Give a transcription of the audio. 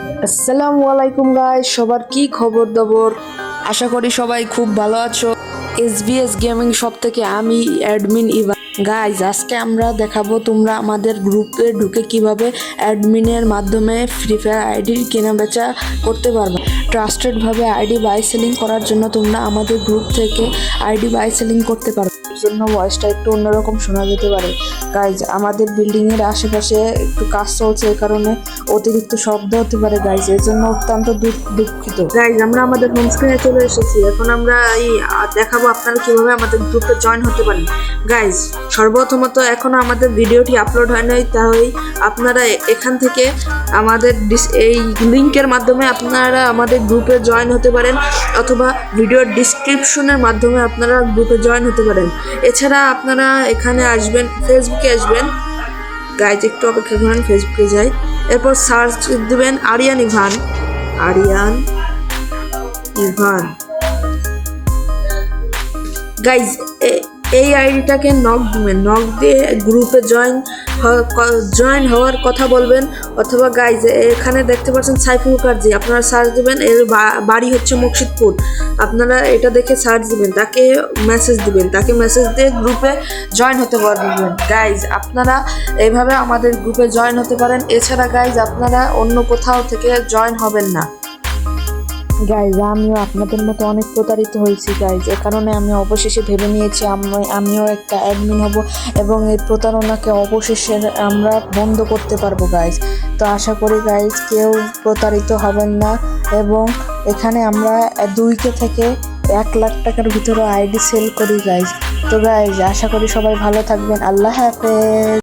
আসসালামু আলাইকুম গাইস, সবার কি খবর দবর? আশা করি সবাই খুব ভালো আছো। এসবিএস গেমিং শপ থেকে আমি অ্যাডমিন ইভান। গাইজ, আজকে আমরা দেখাবো তোমরা আমাদের গ্রুপে ঢুকে কিভাবে অ্যাডমিনের মাধ্যমে ফ্রি ফায়ার আইডির কেনা বেচা করতে পারবে। ট্রাস্টেড ভাবে আইডি বাই সেলিং করার জন্য তোমরা আমাদের গ্রুপ থেকে আইডি বাই সেলিং করতে পারো। এর জন্য ভয়েসটা একটু অন্যরকম শোনা যেতে পারে। গাইজ, আমাদের বিল্ডিং এর আশেপাশে একটু কাজ চলছে, এই কারণে অতিরিক্ত শব্দ হতে পারে গাইজ, এর জন্য অত্যন্ত দুঃখিত। গাইজ, আমরা আমাদের হোম স্ক্রিনে চলে এসেছি। এখন আমরা দেখাবো আপনারা কিভাবে আমাদের গ্রুপে জয়েন হতে পারেন। গাইজ, সর্বপ্রথমত এখনো আমাদের ভিডিওটি আপলোড হয় নাই, তাই আপনারা এখান থেকে আমাদের এই লিংকের মাধ্যমে আপনারা আমাদের গ্রুপে জয়েন হতে পারেন, অথবা ভিডিওর ডিসক্রিপশনের মাধ্যমে আপনারা গ্রুপে জয়েন হতে পারেন। এছাড়া আপনারা এখানে আসবেন, ফেসবুকে আসবেন। গাইজ, একটু অপেক্ষা করেন, ফেসবুকে যাই। এরপর সার্চ দেবেন আরিয়ান ইভান। গাইজ, এই আইডিটাকে নক দিবেন, নক দিয়ে গ্রুপে জয়েন হওয়ার কথা বলবেন। অথবা গাইজ, এখানে দেখতে পাচ্ছেন সাইফুল মুখার্জি, আপনারা সার্চ দিবেন, এর বাড়ি হচ্ছে মুর্শিদপুর। আপনারা এটা দেখে সার্চ দিবেন, তাকে মেসেজ দিবেন, তাকে মেসেজ দিয়ে গ্রুপে জয়েন হতে পারবেন। গাইজ, আপনারা এইভাবে আমাদের গ্রুপে জয়েন হতে পারেন। এছাড়া গাইজ, আপনারা অন্য কোথাও থেকে জয়েন হবেন না। গাইজ, আমিও আপনাদের মতো অনেক প্রতারিত হয়েছি গাইজ, এ কারণে আমি অবশেষে ভেবে নিয়েছি আমিও একটা অ্যাডমিন হব এবং এই প্রতারণাকে অবশেষে আমরা বন্ধ করতে পারবো গাইজ। তো আশা করি গাইজ কেউ প্রতারিত হবেন না, এবং এখানে আমরা 2 থেকে 1 লাখ টাকার ভিতরে আইডি সেল করি গাইজ। তো গাইজ, আশা করি সবাই ভালো থাকবেন। আল্লাহ হাফেজ।